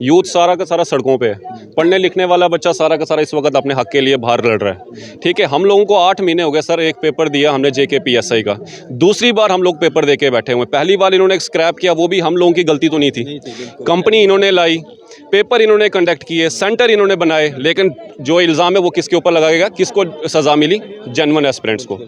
Youth सारा का सारा सड़कों पे है। पढ़ने लिखने वाला बच्चा सारा का सारा इस वक्त अपने हक के लिए बाहर लड़ रहा है। ठीक है, हम लोगों को 8 महीने हो गए सर, एक पेपर दिया हमने JKPSI का, दूसरी बार हम लोग पेपर दे के बैठे हुए। पहली बार इन्होंने स्क्रैप किया, वो भी हम लोगों की गलती तो नहीं थी, कंपनी इन्होंने लाई, पेपर इन्होंने कंडक्ट किए, सेंटर इन्होंने बनाए, लेकिन जो इल्ज़ाम है वो किसके ऊपर लगाएगा, किसको सज़ा मिली? जेन्युइन एस्पिरेंट्स को।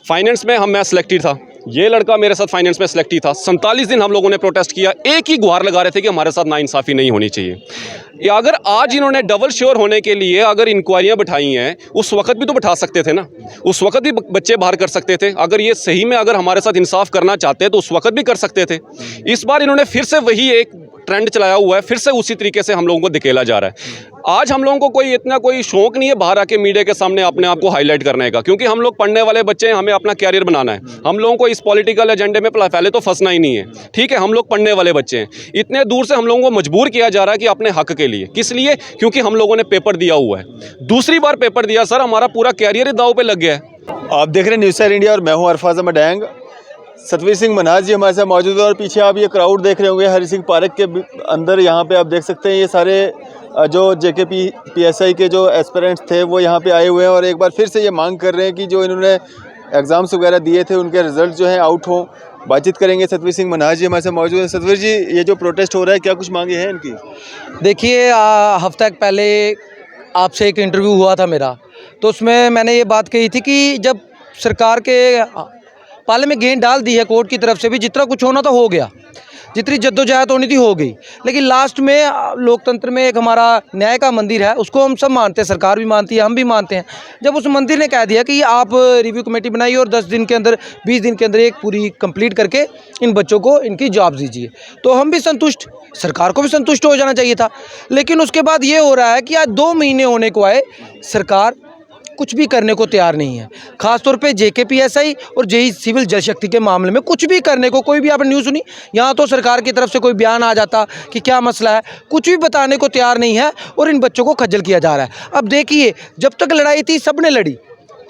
फाइनेंस में मैं सिलेक्टेड था, ये लड़का मेरे साथ फाइनेंस में सिलेक्टेड था। 47 दिन हम लोगों ने प्रोटेस्ट किया, एक ही गुहार लगा रहे थे कि हमारे साथ नाइंसाफ़ी नहीं होनी चाहिए। अगर आज इन्होंने डबल श्योर होने के लिए अगर इंक्वायरियाँ बिठाई हैं, उस वक्त भी तो बिठा सकते थे ना, उस वक्त भी बच्चे बाहर कर सकते थे। अगर ये सही में अगर हमारे साथ इंसाफ करना चाहते हैं तो उस वक्त भी कर सकते थे। इस बार इन्होंने फिर से वही एक ट्रेंड चलाया हुआ है, फिर से उसी तरीके से हम लोगों को धकेला जा रहा है। आज हम लोगों को कोई इतना कोई शौक नहीं है बाहर आके मीडिया के सामने अपने आप को हाईलाइट करने का, क्योंकि हम लोग पढ़ने वाले बच्चे हैं, हमें अपना कैरियर बनाना है। हम लोगों को इस पॉलिटिकल एजेंडे में पहले तो फंसना ही नहीं है। ठीक है, हम लोग पढ़ने वाले बच्चे हैं। इतने दूर से हम लोगों को मजबूर किया जा रहा है कि अपने हक के लिए, किस लिए? क्योंकि हम लोगों ने पेपर दिया हुआ है, दूसरी बार पेपर दिया सर, हमारा पूरा कैरियर ही दांव पे लग गया है। आप देख रहे हैं न्यूज़ इंडिया और मैं हूं अरफाज अहमद डैंग। सतवीर सिंह मन्हास जी हमारे साथ मौजूद है और पीछे आप ये क्राउड देख रहे होंगे हरि सिंह पार्क के अंदर। यहाँ पे आप देख सकते हैं ये सारे जो JKPSI के जो एस्पिरेंट्स थे वो यहाँ पे आए हुए हैं और एक बार फिर से ये मांग कर रहे हैं कि जो इन्होंने एग्ज़ाम्स वगैरह दिए थे उनके रिज़ल्ट जो हैं आउट हों। बातचीत करेंगे। सतवीर सिंह मन्हास जी हमारे साथ मौजूद हैं। सतवीर जी, ये जो प्रोटेस्ट हो रहा है, क्या कुछ मांगे हैं इनकी? देखिए, हफ्ता पहले आपसे एक इंटरव्यू हुआ था मेरा, तो उसमें मैंने ये बात कही थी कि जब सरकार के पाले में गेंद डाल दी है कोर्ट की तरफ से भी, जितना कुछ होना था हो गया, जितनी जद्दोजहद होनी थी हो गई, लेकिन लास्ट में लोकतंत्र में एक हमारा न्याय का मंदिर है, उसको हम सब मानते हैं, सरकार भी मानती है, हम भी मानते हैं। जब उस मंदिर ने कह दिया कि आप रिव्यू कमेटी बनाइए और 10 दिन के अंदर 20 दिन के अंदर एक पूरी कंप्लीट करके इन बच्चों को इनकी जॉब दीजिए, तो हम भी संतुष्ट, सरकार को भी संतुष्ट हो जाना चाहिए था। लेकिन उसके बाद ये हो रहा है कि आज 2 महीने होने को आए, सरकार कुछ भी करने को तैयार नहीं है। खासतौर पे JKPSI और JEE सिविल जल शक्ति के मामले में कुछ भी करने को, कोई भी आपने न्यूज़ सुनी? यहाँ तो सरकार की तरफ से कोई बयान आ जाता कि क्या मसला है, कुछ भी बताने को तैयार नहीं है और इन बच्चों को खज्जल किया जा रहा है। अब देखिए, जब तक लड़ाई थी सबने लड़ी,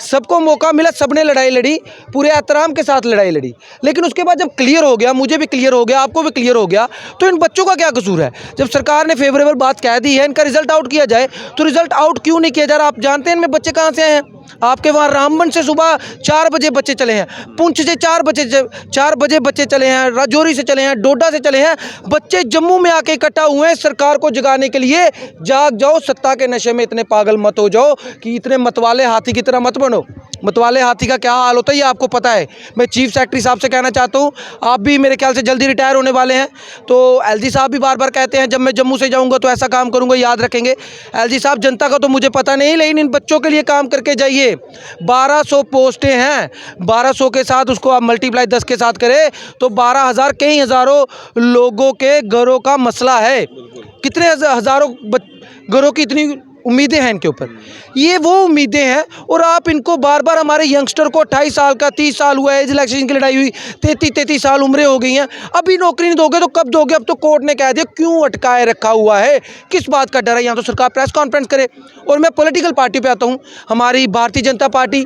सबको मौका मिला, सबने लड़ाई लड़ी, पूरे एहतराम के साथ लड़ाई लड़ी, लेकिन उसके बाद जब क्लियर हो गया, मुझे भी क्लियर हो गया, आपको भी क्लियर हो गया, तो इन बच्चों का क्या कसूर है? जब सरकार ने फेवरेबल बात कह दी है, इनका रिजल्ट आउट किया जाए, तो रिजल्ट आउट क्यों नहीं किया जा रहा? आप जानते हैं इनमें बच्चे कहाँ से आए हैं? आपके वहाँ रामबन से सुबह 4 बजे बच्चे चले हैं, पुंछ से 4 बजे बच्चे चले हैं, राजौरी से चले हैं, डोडा से चले हैं, बच्चे जम्मू में आके इकट्ठा हुए हैं सरकार को जगाने के लिए। जाग जाओ, सत्ता के नशे में इतने पागल मत हो जाओ कि इतने मतवाले हाथी की तरह मत बनो। मतवाले हाथी का क्या हाल होता है ये आपको पता है। मैं चीफ सेक्रेटरी साहब से कहना चाहता हूँ, आप भी मेरे ख्याल से जल्दी रिटायर होने वाले हैं, तो LG साहब भी बार बार कहते हैं जब मैं जम्मू से जाऊँगा तो ऐसा काम करूँगा, याद रखेंगे। LG साहब, जनता का तो मुझे पता नहीं, लेकिन इन बच्चों के लिए काम करके जाइए। 1200 पोस्टें हैं, 1200 के साथ उसको आप मल्टीप्लाई 10 के साथ करें तो 12,000, कई हज़ारों लोगों के घरों का मसला है। कितने हज़ारों घरों की इतनी उम्मीदें हैं इनके ऊपर, ये वो उम्मीदें हैं, और आप इनको बार बार, हमारे यंगस्टर को 28 साल का 30 साल हुआ है, एज इलेक्शन की लड़ाई हुई, 33 साल उम्रें हो गई हैं, अभी नौकरी नहीं दोगे तो कब दोगे? अब तो कोर्ट ने कह दिया, क्यों अटकाए रखा हुआ है, किस बात का डर है? यहाँ तो सरकार प्रेस कॉन्फ्रेंस करे। और मैं पॉलिटिकल पार्टी पे आता हूँ, हमारी भारतीय जनता पार्टी,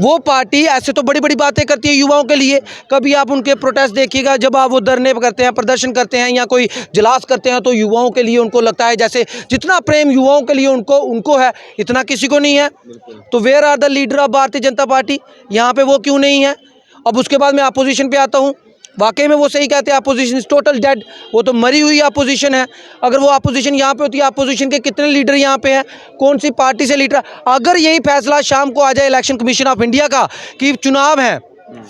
वो पार्टी ऐसे तो बड़ी बड़ी बातें करती है युवाओं के लिए। कभी आप उनके प्रोटेस्ट देखिएगा, जब आप वो धरने करते हैं, प्रदर्शन करते हैं या कोई इजलास करते हैं, तो युवाओं के लिए उनको लगता है जैसे जितना प्रेम युवाओं के लिए उनको है, इतना किसी को नहीं है। तो where are the leader of Bharatiya Janata party? यहाँ पे वो क्यों नहीं है? अब उसके बाद मैं अपोजिशन पे आता हूँ। वाकई में वो सही कहते हैं, अपोजिशन इज टोटल डेड, वो तो मरी हुई अपोजिशन है। अगर वो अपोजिशन यहाँ पे होती है, अपोजिशन के कितने लीडर यहाँ पे हैं, कौन सी पार्टी से लीडर? अगर यही फैसला शाम को आ जाए इलेक्शन कमीशन ऑफ इंडिया का कि चुनाव है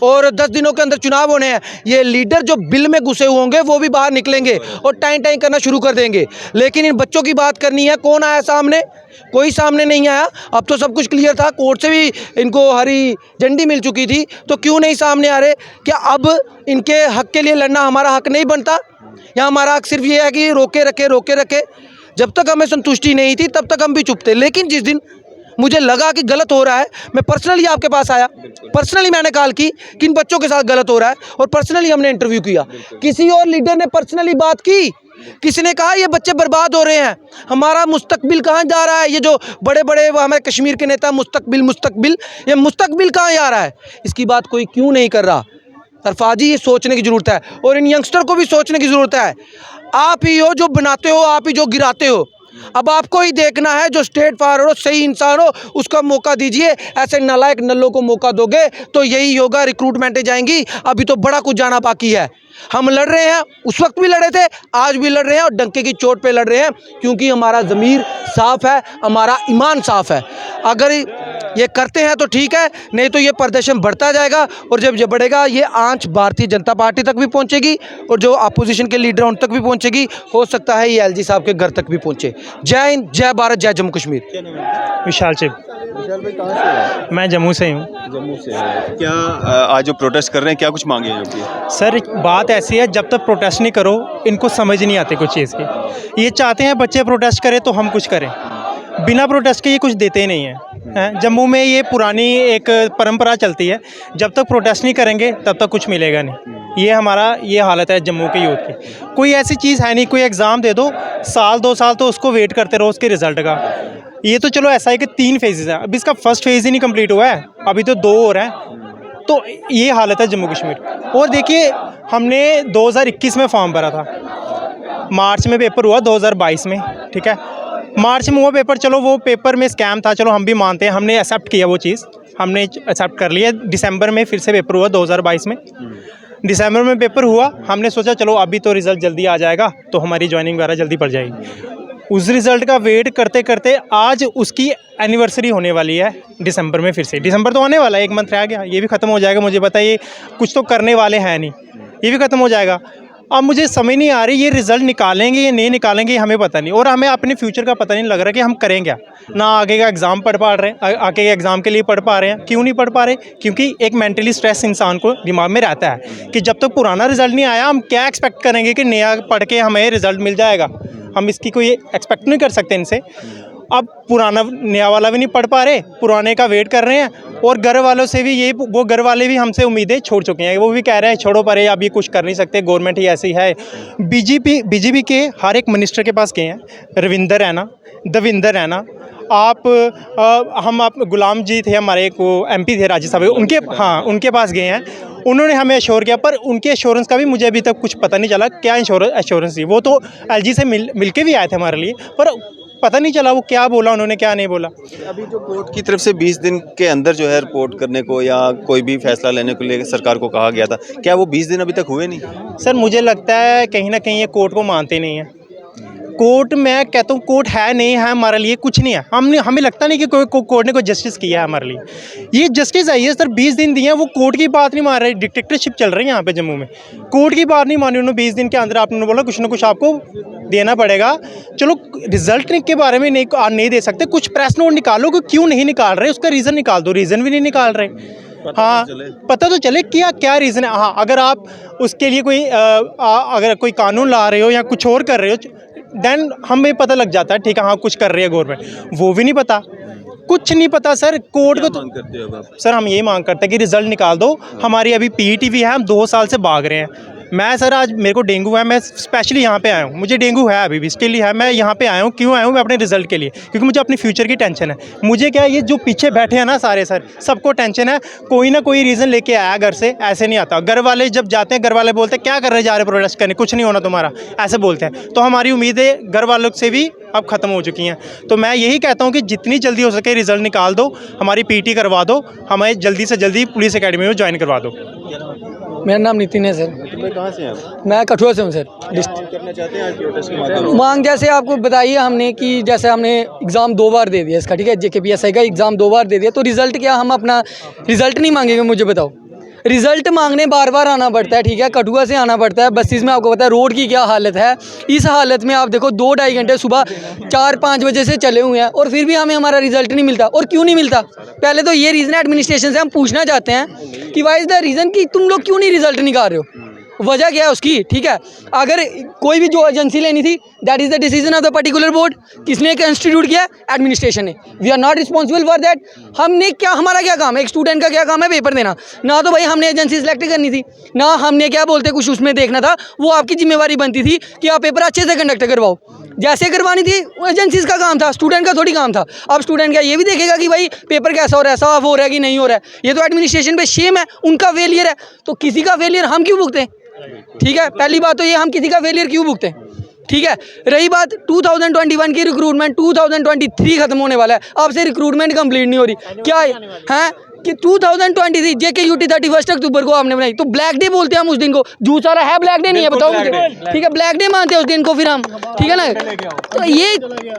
और 10 दिनों के अंदर चुनाव होने हैं, ये लीडर जो बिल में घुसे हुए होंगे वो भी बाहर निकलेंगे और टाइम टाइम करना शुरू कर देंगे। लेकिन इन बच्चों की बात करनी है, कौन आया सामने? कोई सामने नहीं आया। अब तो सब कुछ क्लियर था, कोर्ट से भी इनको हरी झंडी मिल चुकी थी, तो क्यों नहीं सामने आ रहे? क्या अब इनके हक के लिए लड़ना हमारा हक नहीं बनता? या हमारा हक सिर्फ ये है कि रोके रखे? जब तक हमें संतुष्टि नहीं थी तब तक हम भी चुप थे, लेकिन जिस दिन मुझे लगा कि गलत हो रहा है, मैं पर्सनली आपके पास आया, पर्सनली मैंने कॉल की कि इन बच्चों के साथ गलत हो रहा है, और पर्सनली हमने इंटरव्यू किया। किसी और लीडर ने पर्सनली बात की? किसी ने कहा ये बच्चे बर्बाद हो रहे हैं, हमारा मुस्तकबिल कहाँ जा रहा है? ये जो बड़े बड़े हमारे कश्मीर के नेता मुस्तकबिल, ये मुस्तकबिल कहाँ जा रहा है? इसकी बात कोई क्यों नहीं कर रहा? अरफाजी, ये सोचने की ज़रूरत है, और इन यंगस्टर को भी सोचने की ज़रूरत है। आप ही हो जो बनाते हो, आप ही जो गिराते हो। अब आपको ही देखना है, जो स्ट्रेट फॉरवर्ड हो, सही इंसान हो, उसका मौका दीजिए। ऐसे नालायक नल्लों को मौका दोगे तो यही होगा, रिक्रूटमेंटें जाएंगी। अभी तो बड़ा कुछ जाना बाकी है। हम लड़ रहे हैं, उस वक्त भी लड़े थे, आज भी लड़ रहे हैं और डंके की चोट पे लड़ रहे हैं, क्योंकि हमारा ज़मीर साफ़ है, हमारा ईमान साफ़ है। अगर ये करते हैं तो ठीक है, नहीं तो ये प्रदर्शन बढ़ता जाएगा और जब ये बढ़ेगा ये आंच भारतीय जनता पार्टी तक भी पहुंचेगी और जो अपोजिशन के लीडर उन तक भी पहुंचेगी। हो सकता है ये एलजी साहब के घर तक भी पहुंचे। जय हिंद, जय भारत, जय जम्मू कश्मीर। विशाल चिप। विशाल भाई कहाँ से हैं? मैं जम्मू से हूँ। जम्मू से हैं। क्या आज जो प्रोटेस्ट कर रहे हैं, क्या कुछ मांगे हैं जो सर बात ऐसी है, जब तक प्रोटेस्ट नहीं करो इनको समझ नहीं आती कुछ चीज़ की। ये चाहते हैं बच्चे प्रोटेस्ट करें तो हम कुछ करें, बिना प्रोटेस्ट के ये कुछ देते ही नहीं हैं। जम्मू में ये पुरानी एक परंपरा चलती है, जब तक प्रोटेस्ट नहीं करेंगे तब तक कुछ मिलेगा नहीं। ये हालत है जम्मू के यूथ की। कोई ऐसी चीज़ है नहीं, कोई एग्ज़ाम दे दो, साल 2 साल तो उसको वेट करते रहो उसके रिज़ल्ट का। ये तो चलो ऐसा है कि 3 फेजेज़ हैं, अभी इसका फर्स्ट फेज़ ही नहीं कंप्लीट हुआ है, अभी तो 2 और हैं। तो ये हालत है जम्मू कश्मीर। और देखिए हमने 2021 में फॉर्म भरा था, मार्च में पेपर हुआ 2022 में, ठीक है। मार्च में हुआ पेपर, चलो वो पेपर में स्कैम था, चलो हम भी मानते हैं, हमने एक्सेप्ट किया, वो चीज़ हमने एक्सेप्ट कर लिया। दिसंबर में फिर से पेपर हुआ 2022 में, दिसंबर में पेपर हुआ, हमने सोचा चलो अभी तो रिज़ल्ट जल्दी आ जाएगा तो हमारी ज्वाइनिंग वगैरह जल्दी पड़ जाएगी। उस रिज़ल्ट का वेट करते करते आज उसकी एनिवर्सरी होने वाली है दिसंबर में। फिर से दिसंबर तो आने वाला है, 1 मंथ रह गया, ये भी ख़त्म हो जाएगा। मुझे बताइए, कुछ तो करने वाले हैं नहीं, ये भी ख़त्म हो जाएगा। अब मुझे समझ नहीं आ रही ये रिज़ल्ट निकालेंगे या नहीं निकालेंगे, हमें पता नहीं, और हमें अपने फ्यूचर का पता नहीं लग रहा कि हम करें क्या। ना आगे का एग्ज़ाम पढ़ पा रहे हैं, आगे के एग्ज़ाम के लिए पढ़ पा रहे हैं। क्यों नहीं पढ़ पा रहे? क्योंकि एक मेंटली स्ट्रेस इंसान को दिमाग में रहता है कि जब तक पुराना रिज़ल्ट नहीं आया हम क्या एक्सपेक्ट करेंगे कि नया पढ़ के हमें रिज़ल्ट मिल जाएगा। हम इसकी कोई एक्सपेक्ट नहीं कर सकते इनसे। अब पुराना नया वाला भी नहीं पढ़ पा रहे, पुराने का वेट कर रहे हैं, और घर वालों से भी वो घर वाले भी हमसे उम्मीदें छोड़ चुके हैं। वो भी कह रहे हैं छोड़ो परे, अब ये कुछ कर नहीं सकते, गवर्नमेंट ही ऐसी है। बीजेपी के हर एक मिनिस्टर के पास गए हैं, रविंदर रैना, दविंदर रैना, आप गुलाम जी थे हमारे, को MP थे राज्यसभा, उनके पास गए हैं। उन्होंने हमें एश्योर किया, पर उनके एश्योरेंस का भी मुझे अभी तक कुछ पता नहीं चला क्या एश्योरेंस थी। वो तो LG से मिल के भी आए थे हमारे लिए, पर पता नहीं चला वो क्या बोला उन्होंने, क्या नहीं बोला। अभी जो कोर्ट की तरफ से 20 दिन के अंदर जो है रिपोर्ट करने को या कोई भी फैसला लेने को लेकर सरकार को कहा गया था, क्या वो 20 दिन अभी तक हुए नहीं? सर मुझे लगता है कहीं ना कहीं ये कोर्ट को मानते नहीं हैं। कोर्ट, मैं कहता हूँ कोर्ट है नहीं है हमारे लिए, कुछ नहीं है। हमें लगता नहीं कि कोर्ट ने कोई जस्टिस किया है हमारे लिए। ये जस्टिस है ये सर, 20 दिन दिए हैं, वो कोर्ट की बात नहीं मान रहे। डिक्टेटरशिप चल रही है यहाँ पे जम्मू में, कोर्ट की बात नहीं मानी उन्होंने। 20 दिन के अंदर आपने बोला कुछ ना कुछ आपको देना पड़ेगा। चलो रिजल्ट के बारे में नहीं दे सकते, कुछ प्रेस नोट निकालो कि क्यों नहीं निकाल रहे, उसका रीज़न निकाल दो। रीज़न भी नहीं निकाल रहे। हाँ, पता तो चले क्या रीज़न है। हाँ, अगर आप उसके लिए अगर कोई कानून ला रहे हो या कुछ और कर रहे हो, देन हमें पता लग जाता है, ठीक है हाँ कुछ कर रही है गवर्नमेंट। वो भी नहीं पता, कुछ नहीं पता सर। कोर्ट को तो करते हो आप? सर हम यही मांग करते हैं कि रिज़ल्ट निकाल दो। हमारी अभी PET भी है, हम 2 साल से भाग रहे हैं। मैं सर आज मेरे को डेंगू है, मैं स्पेशली यहाँ पे आया हूँ, मुझे डेंगू है अभी भी स्टिल है। मैं यहाँ पे आया हूँ, क्यों आया हूँ? मैं अपने रिज़ल्ट के लिए, क्योंकि मुझे अपनी फ्यूचर की टेंशन है। मुझे क्या है, ये जो पीछे बैठे हैं ना सारे सर, सबको टेंशन है। कोई ना कोई रीज़न लेके आया घर से, ऐसे नहीं आता। घर वाले जब जाते हैं, घर वाले बोलते हैं क्या कर रहे जा रहे प्रोटेस्ट करने, कुछ नहीं होना तुम्हारा, ऐसे बोलते हैं। तो हमारी उम्मीदें घर वालों से भी अब ख़त्म हो चुकी हैं। तो मैं यही कहता हूँ कि जितनी जल्दी हो सके रिज़ल्ट निकाल दो, हमारी PET करवा दो, हमें जल्दी से जल्दी पुलिस अकेडमी में ज्वाइन करवा दो। मेरा नाम नितिन है सर। तुम्हें कहाँ से हैं आप? मैं कठुआ से हूँ सर। करना चाहते हैं आज प्रोटेस्ट के माध्यम से? मांग जैसे आपको बताइए हमने कि जैसे हमने एग्ज़ाम 2 बार दे दिया इसका, ठीक है, JKPSI का एग्ज़ाम 2 बार दे दिया, तो रिज़ल्ट क्या हम अपना रिज़ल्ट नहीं मांगेंगे? मुझे बताओ, रिज़ल्ट मांगने बार बार आना पड़ता है, ठीक है, कठुआ से आना पड़ता है। बसेस में आपको पता है रोड की क्या हालत है। इस हालत में आप देखो 2-2.5 घंटे सुबह 4-5 बजे से चले हुए हैं और फिर भी हमें हमारा रिज़ल्ट नहीं मिलता। और क्यों नहीं मिलता? पहले तो ये रीज़न है एडमिनिस्ट्रेशन से हम पूछना चाहते हैं कि वाई इज़ द रीज़न कि तुम लोग क्यों नहीं रिज़ल्ट निकाल रहे हो, वजह क्या है उसकी, ठीक है। अगर कोई भी जो एजेंसी लेनी थी, that is the decision of the particular board. किसने इंस्टीट्यूट किया? एडमिनिस्ट्रेशन ने। We are not responsible for that. हमने क्या, हमारा क्या काम है? एक स्टूडेंट का क्या काम है? पेपर देना। ना तो भाई हमने एजेंसी सेलेक्ट करनी थी, ना हमने क्या बोलते कुछ उसमें देखना था। वो आपकी जिम्मेवारी बनती थी कि आप पेपर अच्छे से कंडक्ट करवाओ, जैसे करवानी थी। वो एजेंसीज का काम था, स्टूडेंट का थोड़ी काम था। अब स्टूडेंट क्या ये भी देखेगा कि भाई पेपर कैसा हो रहा है, साफ हो रहा है कि नहीं हो रहा है? ये तो एडमिनिस्ट्रेशन पे शेम है, उनका फेलियर है। तो किसी का फेलियर हम क्यों भुगतें? ठीक है, पहली बात तो ये, हम किसी का फेलियर क्यों भुगतें? ठीक है। रही बात 2021 की रिक्रूटमेंट, 2023 खत्म होने वाला है, अब से रिक्रूटमेंट कंप्लीट नहीं हो रही। क्या है कि 2023 JKUT 31 अक्टूबर को आपने बनाई, तो ब्लैक डे बोलते हैं हम उस दिन को। झूठ सारा है, ब्लैक डे नहीं है, बताओ मुझे, ठीक है। ब्लैक डे मानते हैं उस दिन को फिर हम, ठीक है ना। तो ये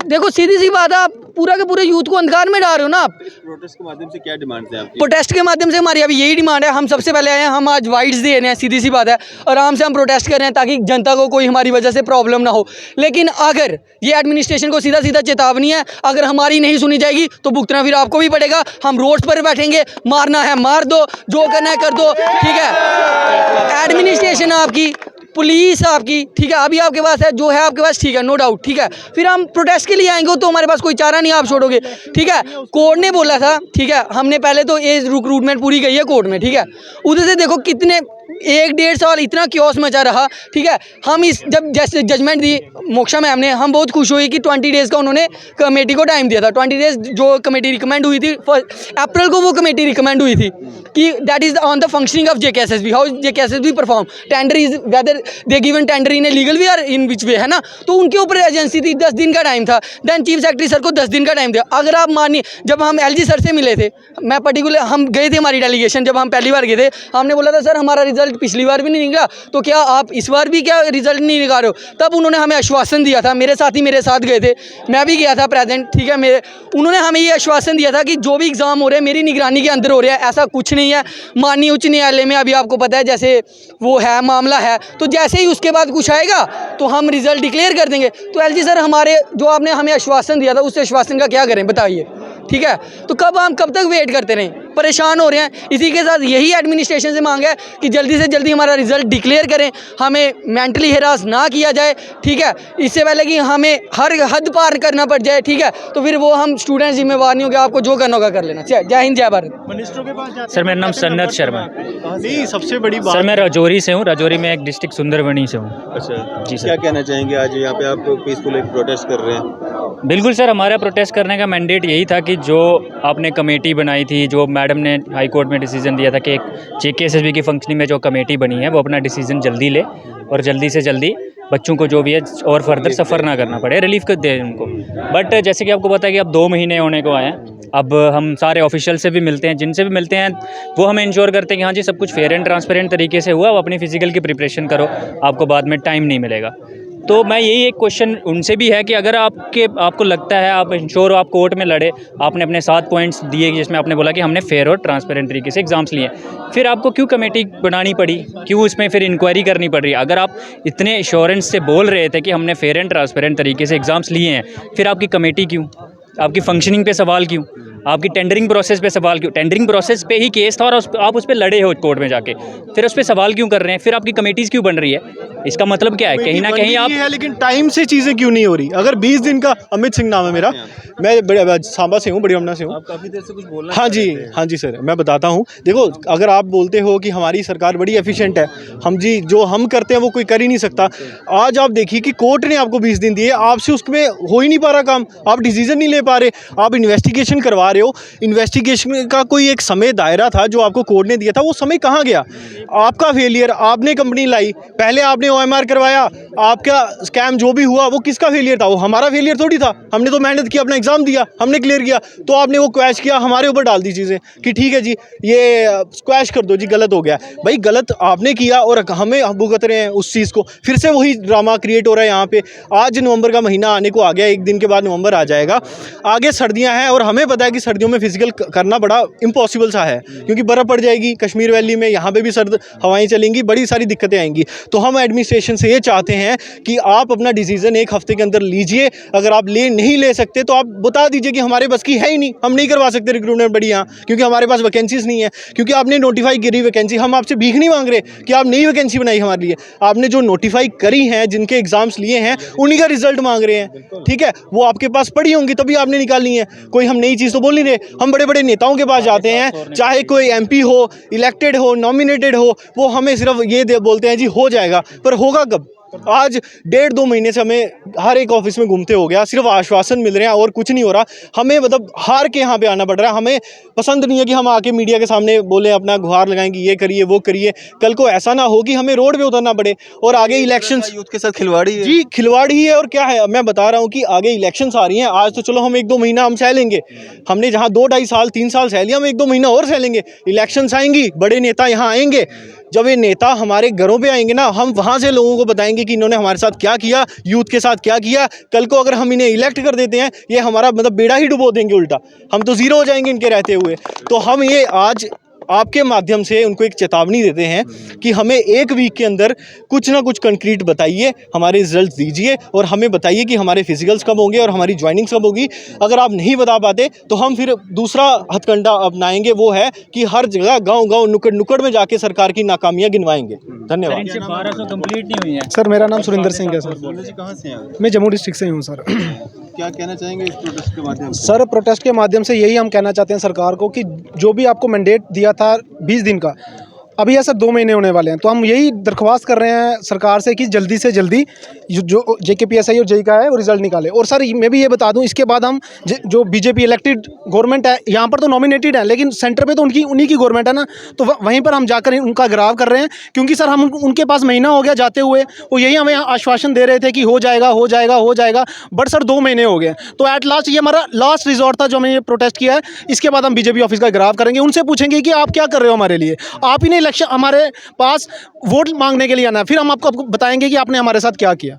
देखो सीधी सी बात है, आप पूरा के पूरे यूथ को अंधकार में डाल रहे हो ना आप। प्रोटेस्ट के माध्यम से क्या डिमांड है आपकी? प्रोटेस्ट के माध्यम से हमारी अभी यही डिमांड है। हम सबसे पहले आए हैं, हम आज वाइट्स दे रहे हैं, सीधी सी बात है। आराम से हम प्रोटेस्ट कर रहे हैं ताकि जनता को कोई हमारी वजह से प्रॉब्लम ना हो। लेकिन अगर ये एडमिनिस्ट्रेशन को सीधा सीधा चेतावनी है, अगर हमारी नहीं सुनी जाएगी तो भुगतना फिर आपको भी पड़ेगा। हम रोड पर बैठेंगे, मारना है मार दो, जो करना है कर दो, ठीक है। एडमिनिस्ट्रेशन आपकी, पुलिस आपकी, ठीक है, अभी आपके पास है जो है आपके पास, ठीक है, नो डाउट, ठीक है। फिर हम प्रोटेस्ट के लिए आएंगे तो हमारे पास कोई चारा नहीं, आप छोड़ोगे, ठीक है। कोर्ट ने बोला था, ठीक है, हमने पहले तो एज रिक्रूटमेंट पूरी गई है कोर्ट में, ठीक है। उधर से देखो कितने 1-1.5 साल इतना क्योस मचा रहा, ठीक है। हम इस जब जैसे जजमेंट दी मोक्षा मैम ने, हम बहुत खुश हुए कि 20 डेज़ का उन्होंने कमेटी को टाइम दिया था। 20 डेज़ जो कमेटी रिकमेंड हुई थी, 1 अप्रैल को वो कमेटी रिकमेंड हुई थी कि that is on the functioning of JKSSB, how JKSSB perform, tender is whether they given tender in a legal way और इन विच वे, है ना। तो उनके ऊपर एजेंसी थी, 10 दिन का टाइम था। देन चीफ सेक्रेटरी सर को 10 दिन का टाइम दिया। अगर आप मानिए, जब हम LG सर से मिले थे, मैं पर्टिकुलर हम गए थे, हमारी डेलीगेशन जब हम पहली बार गए थे, हमने बोला था सर हमारा रिजल्ट पिछली बार भी नहीं निकला, तो क्या आप इस बार भी क्या रिजल्ट नहीं निकाल रहे हो। तब उन्होंने हमें आश्वासन दिया था, मेरे साथी मेरे साथ गए थे, मैं भी गया था प्रेजेंट, ठीक है। उन्होंने हमें ये आश्वासन दिया था कि जो भी एग्ज़ाम हो रहे हैं मेरी निगरानी के अंदर हो रहा है, ऐसा कुछ नहीं है। माननीय उच्च न्यायालय में अभी आपको पता है जैसे वो है मामला है, तो जैसे ही उसके बाद कुछ आएगा तो हम रिजल्ट डिक्लेयर कर देंगे। तो LG सर हमारे जो आपने हमें आश्वासन दिया था, उस आश्वासन का क्या करें बताइए, ठीक है। तो कब तक वेट करते रहें, परेशान हो रहे हैं। इसी के साथ यही एडमिनिस्ट्रेशन से मांग है कि जल्दी से जल्दी हमारा रिजल्ट डिक्लेयर करें, हमें मेंटली हिरास ना किया जाए, ठीक है। इससे पहले कि हमें हर हद पार करना पड़ जाए, ठीक है, तो फिर वो हम स्टूडेंट जिम्मेवार नहीं होंगे, आपको जो करना होगा कर लेना। जय हिंद जय भारत। मिनिस्टरों के पास सर मेरा नाम सन्नत शर्मा है। नहीं, सबसे बड़ी बात, सर मैं राजौरी से हूँ, राजौरी में एक डिस्ट्रिक्ट सुंदरबनी से हूँ। अच्छा जी सर। क्या कहना चाहेंगे, आज यहाँ पे आप पीसफुल एक प्रोटेस्ट कर रहे हैं? बिल्कुल सर, हमारा प्रोटेस्ट करने का मैंडेट यही था कि जो आपने कमेटी बनाई थी, जो मैडम ने हाई कोर्ट में डिसीजन दिया था कि एक JKSSB की फंक्शनिंग में जो कमेटी बनी है वो अपना डिसीजन जल्दी ले और जल्दी से जल्दी बच्चों को जो भी है और फर्दर सफ़र ना करना पड़े, रिलीफ कर दे उनको। बट जैसे कि आपको पता है कि अब 2 महीने होने को आए हैं। अब हम सारे ऑफिशियल से भी मिलते हैं, जिनसे भी मिलते हैं वो हमें इंश्योर करते हैं कि हाँ जी सब कुछ फेयर एंड ट्रांसपेरेंट तरीके से हुआ, अब अपनी फ़िज़िकल की प्रिपरेशन करो, आपको बाद में टाइम नहीं मिलेगा। तो मैं यही एक क्वेश्चन उनसे भी है कि अगर आपको लगता है, आप इंश्योर हो, आप कोर्ट में लड़े, आपने अपने 7 पॉइंट्स दिए जिसमें आपने बोला कि हमने फेयर और ट्रांसपेरेंट तरीके से एग्ज़ाम्स लिए, फिर आपको क्यों कमेटी बनानी पड़ी, क्यों इसमें फिर इंक्वायरी करनी पड़ रही है। अगर आप इतने एश्योरेंस से बोल रहे थे कि हमने फेयर एंड ट्रांसपेरेंट तरीके से एग्ज़ाम्स लिए हैं, फिर आपकी कमेटी क्यों, आपकी फंक्शनिंग पे सवाल क्यों, आपकी टेंडरिंग प्रोसेस पे सवाल क्यों। टेंडरिंग प्रोसेस पे ही केस था और आप उस पर लड़े हो कोर्ट में जाके, फिर उस पर सवाल क्यों कर रहे हैं, फिर आपकी कमेटीज़ क्यों बन रही है। इसका मतलब क्या है, कहीं ना कहीं आप है, लेकिन टाइम से चीज़ें क्यों नहीं हो रही। अगर 20 दिन का, अमित सिंह नाम है मेरा, मैं सांबा से हूँ, बड़ी अमना से हूँ। आप काफ़ी देर से कुछ बोलना हाँ जी सर, मैं बताता हूँ। देखो, अगर आप बोलते हो कि हमारी सरकार बड़ी एफिशिएंट है, जो हम करते हैं वो कोई कर ही नहीं सकता। आज आप देखिए कि कोर्ट ने आपको 20 दिन दिए, आपसे उसमें हो ही नहीं पा रहा काम, आप डिसीजन नहीं ले पा रहे, आप इन्वेस्टिगेशन करवा रहे हो। इन्वेस्टिगेशन का कोई एक समय दायरा था जो आपको कोर्ट ने दिया था, वो समय कहाँ गया। आपका फेलियर, आपने कंपनी लाई, पहले आपने OMR करवाया, आपका स्कैम जो भी हुआ वो किसका फेलियर था, वो हमारा फेलियर थोड़ी था। हमने तो मेहनत की, अपना एग्जाम दिया, हमने क्लियर किया, तो आपने वो क्वैश किया, हमारे ऊपर डाल दी चीज़ें कि ठीक है जी ये स्क्वैश कर दो जी, गलत हो गया। भाई गलत आपने किया और हमें भुगत रहे हैं उस चीज़ को, फिर से वही ड्रामा क्रिएट हो रहा है यहाँ पे। आज नवंबर का महीना आने को आ गया, 1 दिन के बाद नवंबर आ जाएगा, आगे सर्दियाँ हैं और हमें पता है कि सर्दियों में फिजिकल करना बड़ा इम्पॉसिबल सा है, क्योंकि बर्फ़ पड़ जाएगी कश्मीर वैली में, यहाँ पे भी सर्द हवाएं चलेंगी, बड़ी सारी दिक्कतें आएंगी। तो हम एडमिनिस्ट्रेशन से ये चाहते हैं कि आप अपना डिसीजन 1 हफ्ते के अंदर लीजिए। अगर आप नहीं ले सकते तो आप बता दीजिए कि हमारे बस की है ही नहीं, हम नहीं करवा सकते रिक्रूटमेंट बड़ी यहाँ, क्योंकि हमारे पास वैकेंसीज नहीं है, क्योंकि आपने नोटिफाई करी वैकेंसी। हम आपसे भीख नहीं मांग रहे कि आप नई वैकेंसी बनाई हमारे लिए, आपने जो नोटिफाई करी हैं, जिनके एग्जाम्स लिए हैं, उन्हीं का रिजल्ट मांग रहे हैं, ठीक है। वो आपके पास पड़ी होंगी तभी आपने निकाली है, कोई हम नई चीज़ तो बोल नहीं रहे। हम बड़े बड़े नेताओं के पास जाते हैं, चाहे कोई MP हो, इलेक्टेड हो, नॉमिनेटेड हो, वो हमें सिर्फ ये बोलते हैं जी हो जाएगा, पर होगा कब। आज 1.5-2 महीने से हमें हर एक ऑफिस में घूमते हो गया, सिर्फ आश्वासन मिल रहे हैं और कुछ नहीं हो रहा। हमें मतलब हार के यहाँ पे आना पड़ रहा है। हमें पसंद नहीं है कि हम आके मीडिया के सामने बोले, अपना गुहार लगाएंगे, ये करिए वो करिए। कल को ऐसा ना हो कि हमें रोड पे उतरना पड़े और आगे इलेक्शंस। यूथ के साथ खिलवाड़ी है जी, खिलवाड़ ही है। और क्या है, मैं बता रहा हूँ कि आगे इलेक्शंस आ रही हैं। आज तो चलो हम 1-2 महीना हम सह लेंगे, हमने जहाँ 2-2.5 साल 3 साल सह लिया, हम 1-2 महीना और सह लेंगे। इलेक्शंस आएंगी, बड़े नेता यहाँ आएंगे। जब ये नेता हमारे घरों पे आएंगे ना, हम वहाँ से लोगों को बताएंगे कि इन्होंने हमारे साथ क्या किया, यूथ के साथ क्या किया। कल को अगर हम इन्हें इलेक्ट कर देते हैं, ये हमारा मतलब बेड़ा ही डुबो देंगे उल्टा, हम तो ज़ीरो हो जाएंगे इनके रहते हुए। तो हम ये आज आपके माध्यम से उनको एक चेतावनी देते हैं कि हमें 1 वीक के अंदर कुछ ना कुछ कंक्रीट बताइए, हमारे रिजल्ट दीजिए और हमें बताइए कि हमारे फिजिकल्स कब होंगे और हमारी ज्वाइनिंग्स कब होगी। अगर आप नहीं बता पाते तो हम फिर दूसरा हथकंडा अपनाएंगे, वो है कि हर जगह गांव-गांव नुक्कड़ में जाके सरकार की नाकामियां गिनवाएंगे। धन्यवाद। 1200 कंप्लीट नहीं हुई है। सर मेरा नाम सुरेंद्र सिंह है सर। जी कहाँ से हैं आप? मैं जम्मू डिस्ट्रिक्ट से हूँ सर। क्या कहना चाहेंगे इस प्रोटेस्ट के माध्यम से? सर प्रोटेस्ट के माध्यम से यही हम कहना चाहते हैं सरकार को कि जो भी आपको मैंडेट दिया था 20 दिन का, अभी ऐसा 2 महीने होने वाले हैं, तो हम यही दरख्वास्त कर रहे हैं सरकार से कि जल्दी से जल्दी जो JKPSI और JEE का है वो रिजल्ट निकाले। और सर मैं भी ये बता दूं, इसके बाद हम जो BJP इलेक्टेड गवर्नमेंट है, यहाँ पर तो नॉमिनेटेड है लेकिन सेंटर पे तो उन्हीं की गवर्नमेंट है ना, तो वहीं पर हम जाकर उनका घेराव कर रहे हैं। क्योंकि सर हम उनके पास महीना हो गया जाते हुए, वो यही हमें आश्वासन दे रहे थे कि हो जाएगा हो जाएगा हो जाएगा, बट सर 2 महीने हो गए। तो एट लास्ट ये हमारा लास्ट रिजॉर्ट था जो हमने ये प्रोटेस्ट किया है। इसके बाद हम BJP ऑफिस का घेराव करेंगे, उनसे पूछेंगे कि आप क्या कर रहे हो हमारे लिए, आप ही ने इलेक्शन हमारे पास वोट मांगने के लिए आना, फिर हम आपको बताएंगे कि आपने हमारे साथ क्या किया।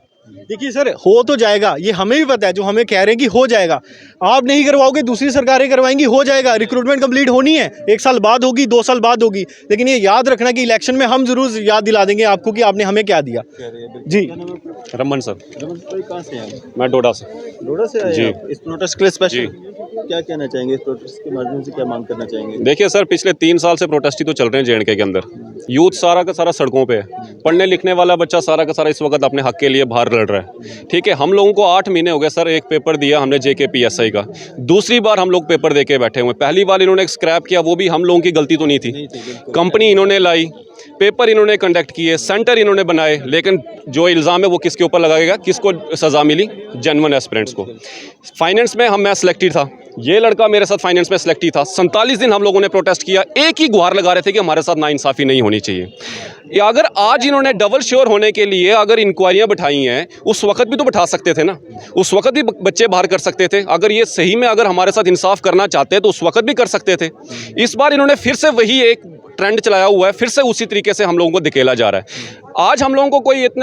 देखिए सर, हो तो जाएगा, ये हमें भी पता है, जो हमें कह रहे हैं कि हो जाएगा। आप नहीं करवाओगे, दूसरी सरकारें करवाएंगी, हो जाएगा। रिक्रूटमेंट कंप्लीट होनी है, 1 साल बाद होगी, 2 साल बाद होगी, लेकिन ये याद रखना कि इलेक्शन में हम जरूर याद दिला देंगे आपको कि आपने हमें क्या दिया। जी, रमन सर। रमन भाई कहाँ से हैं? मैं डोडा से। डोडा से आए जी। आप? इस प्रोटेस्ट के लिए स्पेशल जी। क्या कहना चाहेंगे? इस प्रोटेस्ट के माध्यम से क्या मांग करना चाहेंगे? देखिए सर, पिछले 3 साल से प्रोटेस्ट ही तो चल रहे हैं JNK के अंदर। यूथ सारा का सारा सड़कों पे है। पढ़ने लिखने वाला बच्चा सारा का सारा इस वक्त अपने हक के लिए बाहर लड़ रहा है। ठीक है, हम लोगों को 8 महीने हो गए सर। एक पेपर दिया हमने JKPSI का, दूसरी बार हम लोग पेपर दे के बैठे हुए। पहली बार इन्होंने स्क्रैप किया, वो भी हम लोगों की गलती तो नहीं थी। कंपनी इन्होंने लाई, पेपर इन्होंने कंडक्ट किए, सेंटर इन्होंने बनाए, लेकिन जो इल्ज़ाम है वो किसके ऊपर लगाएगा, किसको सज़ा मिली? जेन्युइन एस्पिरेंट्स को। फाइनेंस में मैं सिलेक्टेड था, ये लड़का मेरे साथ फाइनेंस में सिलेक्टेड था। 47 दिन हम लोगों ने प्रोटेस्ट किया, एक ही गुहार लगा रहे थे कि हमारे साथ नाइंसाफ़ी नहीं होनी चाहिए। या अगर आज इन्होंने डबल श्योर होने के लिए अगर इंक्वायरियाँ बैठाई हैं, उस वक्त भी तो बैठा सकते थे ना, उस वक्त भी बच्चे बाहर कर सकते थे। अगर ये सही में अगर हमारे साथ इंसाफ करना चाहते हैं तो उस वक्त भी कर सकते थे। इस बार इन्होंने फिर से वही एक ट्रेंड चलाया हुआ है, फिर से उसी तरीके से हम लोगों को धकेला जा रहा है। आज हम लोगों को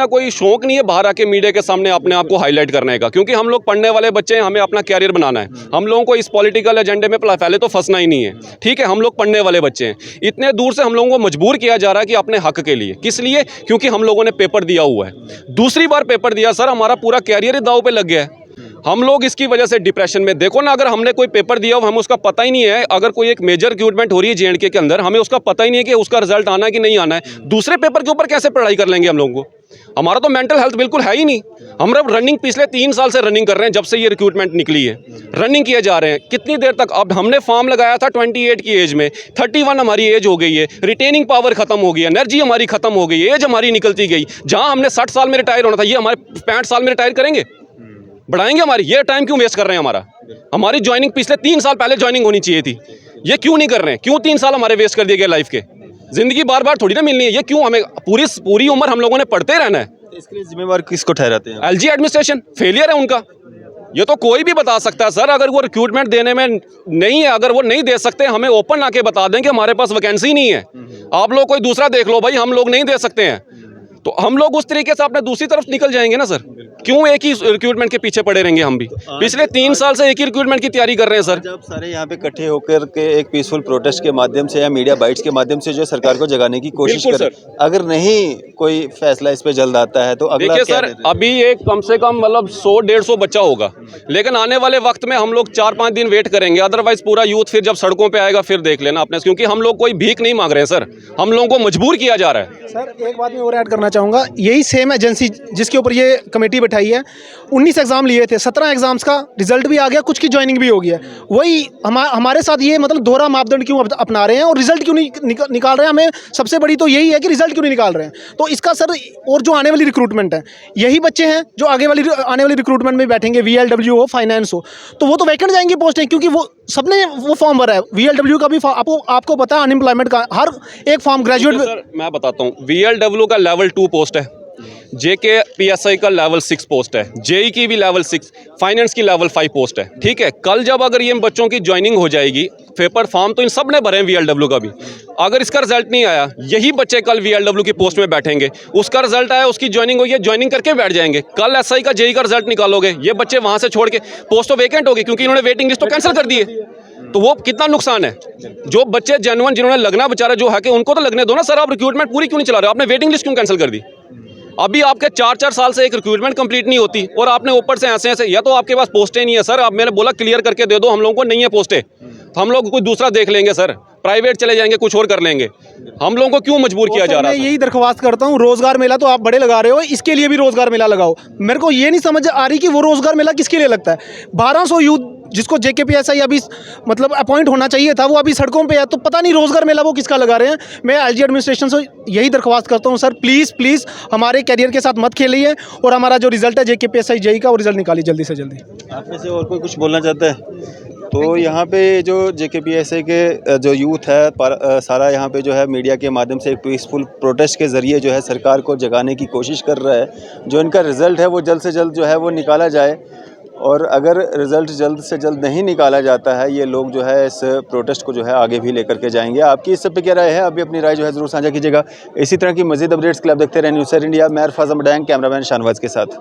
कोई शौक नहीं है बाहर आके मीडिया के सामने अपने आप को हाईलाइट करने का, क्योंकि हम लोग पढ़ने वाले बच्चे हैं, हमें अपना कैरियर बनाना है। हम लोगों को इस पॉलिटिकल एजेंडे में पहले तो फंसना ही नहीं है। ठीक है, हम लोग पढ़ने वाले बच्चे हैं। इतने दूर से हम लोगों को मजबूर किया जा रहा है कि अपने हक के लिए। किस लिए? क्योंकि हम लोगों ने पेपर दिया हुआ है। दूसरी बार पेपर दिया सर, हमारा पूरा कैरियर ही दांव पे लग गया है। हम लोग इसकी वजह से डिप्रेशन में, देखो ना, अगर हमने कोई पेपर दिया हो, हमें उसका पता ही नहीं है, अगर कोई एक मेजर रिक्रूटमेंट हो रही है JNK के अंदर, हमें उसका पता ही नहीं है कि उसका रिजल्ट आना है कि नहीं आना है, दूसरे पेपर के ऊपर कैसे पढ़ाई कर लेंगे हम लोगों को? हमारा तो मेंटल हेल्थ बिल्कुल है ही नहीं। हम रनिंग पिछले 3 साल से रनिंग कर रहे हैं, जब से ये रिक्रूटमेंट निकली है रनिंग किए जा रहे हैं। कितनी देर तक? अब हमने फॉर्म लगाया था 28 की एज में, 31 हमारी एज हो गई है, रिटेनिंग पावर खत्म हो गई है, एनर्जी हमारी खत्म हो गई है, एज हमारी निकलती गई। जहाँ हमने 60 साल में रिटायर होना था, ये हमारे 65 साल में रिटायर करेंगे, बढ़ाएंगे हमारी। ये टाइम क्यों वेस्ट कर रहे हैं हमारा? हमारी ज्वाइनिंग पिछले 3 साल पहले ज्वाइनिंग होनी चाहिए थी, ये क्यों नहीं कर रहे हैं? क्यों 3 साल हमारे वेस्ट कर दिए गए लाइफ के? जिंदगी बार बार थोड़ी ना मिलनी है, ये क्यों हमें पूरी उम्र हम लोगों ने पढ़ते रहना है? इसके लिए जिम्मेवार किसको ठहराते हैं? LG एडमिनिस्ट्रेशन, फेलियर है उनका। ये तो कोई भी बता सकता है सर। अगर वो रिक्रूटमेंट देने में नहीं है, अगर वो नहीं दे सकते, हमें ओपन आके बता दें कि हमारे पास वैकेंसी नहीं है, आप लोग कोई दूसरा देख लो भाई, हम लोग नहीं दे सकते हैं। तो हम लोग उस तरीके से अपने दूसरी तरफ निकल जाएंगे ना सर। क्यों एक ही रिक्रूटमेंट के पीछे पड़े रहेंगे हम भी? पिछले 3 साल से एक ही रिक्रूटमेंट की तैयारी कर रहे हैं सर। जब सारे यहाँ पे इकट्ठे होकर के एक पीसफुल प्रोटेस्ट के माध्यम से या मीडिया बाइट्स के माध्यम से जो सरकार को जगाने की कोशिश बिल्कुल करें, अगर नहीं कोई फैसला इस पे जल्द आता है तो अगला देखिए क्या सर, निर्णय? अभी एक कम से कम मतलब 100-150 बच्चा होगा, लेकिन आने वाले वक्त में हम लोग 4-5 दिन वेट करेंगे। अदरवाइज पूरा यूथ फिर जब सड़कों पे आएगा फिर देख लेना अपने, क्योंकि हम लोग कोई भीख नहीं मांग रहे हैं सर, हम लोगों को मजबूर किया जा रहा है। सर एक बात मैं और ऐड करना चाहूँगा, यही सेम एजेंसी जिसके ऊपर ये कमेटी बैठाई है, 19 एग्ज़ाम लिए थे, 17 एग्ज़ाम्स का रिजल्ट भी आ गया, कुछ की ज्वाइनिंग भी हो गया। वही हमारे साथ ये मतलब दोहरा मापदंड क्यों अपना रहे हैं और रिजल्ट क्यों नहीं निकाल रहे हैं? हमें सबसे बड़ी तो यही है कि रिजल्ट क्यों नहीं निकाल रहे हैं। तो इसका सर, और जो आने वाली रिक्रूटमेंट है, यही बच्चे हैं जो आने वाली रिक्रूटमेंट में बैठेंगे, VLW हो, फाइनेंस हो, तो वो तो वैकेंट जाएंगी पोस्टें, क्योंकि वो सबने वो फॉर्म भरा है। VLW का भी आपको पता है, अनएम्प्लॉयमेंट का हर एक फॉर्म ग्रेजुएट। सर मैं बताता हूँ, VLW का लेवल 2 पोस्ट है, JK PSI का लेवल 6 पोस्ट है, JEE की भी लेवल 6, फाइनेंस की लेवल 5 पोस्ट है। ठीक है, कल जब अगर ये बच्चों की ज्वाइनिंग हो जाएगी, पेपर फॉर्म तो इन सब ने भरे हैं VLW का भी, अगर इसका रिजल्ट नहीं आया, यही बच्चे कल VLW की पोस्ट में बैठेंगे, उसका रिजल्ट आया, उसकी ज्वाइनिंग हुई है, ज्वाइनिंग करके बैठ जाएंगे। कल SI का JEE का रिजल्ट निकालोगे, ये बच्चे वहाँ से छोड़ के, पोस्ट तो वेकेंट होगी क्योंकि इन्होंने वेटिंग लिस्ट तो कैंसिल कर दी है। तो वो कितना नुकसान है। जो बच्चे जेन्युइन जिन्होंने लगना बेचारा जो है कि उनको तो लगने दो ना सर। आप रिक्रूटमेंट पूरी क्यों नहीं चला रहे हो? आपने वेटिंग लिस्ट क्यों कैंसिल कर दी? अभी आपके 4-4 साल से एक रिक्रूटमेंट कंप्लीट नहीं होती और आपने ऊपर से ऐसे या तो आपके पास पोस्टें नहीं है सर, आप मैंने बोला क्लियर करके दे दो, हम लोगों को नहीं है पोस्टें, तो हम लोग कोई दूसरा देख लेंगे सर, प्राइवेट चले जाएंगे, कुछ और कर लेंगे। हम लोगों को क्यों मजबूर किया जा रहा है? मैं यही दरख्वास्त करता हूँ, रोजगार मेला तो आप बड़े लगा रहे हो, इसके लिए भी रोजगार मेला लगाओ। मेरे को ये नहीं समझ आ रही कि वो रोजगार मेला किसके लिए लगता है। 1200 यूथ जिसको JK PSI अभी मतलब अपॉइंट होना चाहिए था, वो अभी सड़कों पे है, तो पता नहीं रोजगार मेला वो किसका लगा रहे हैं। मैं LG एडमिनिस्ट्रेशन से यही दरख्वास्त करता हूँ सर, प्लीज़ हमारे कैरियर के साथ मत खेलिए और हमारा जो रिजल्ट है JK PSI JEE का, वो रिजल्ट निकालिए जल्दी से जल्दी। आप में से और कोई कुछ बोलना चाहता है? तो यहाँ पे जो JK PSI के जो यूथ है सारा यहाँ पे जो है मीडिया के माध्यम से एक पीसफुल प्रोटेस्ट के ज़रिए जो है सरकार को जगाने की कोशिश कर रहा है। जो इनका रिज़ल्ट है वो जल्द से जल्द जो है वो निकाला जाए, और अगर रिज़ल्ट जल्द से जल्द नहीं निकाला जाता है, ये लोग जो है इस प्रोटेस्ट को जो है आगे भी लेकर के जाएंगे। आपकी इस सब पे क्या राय है? अभी अपनी राय जो है ज़रूर साझा कीजिएगा। इसी तरह की मज़ीद अपडेट्स के लिए आप देखते रहें न्यूज़ इंडिया। मैं अरफाज़ मडैंग, कैमरामैन शाहनवाज के साथ।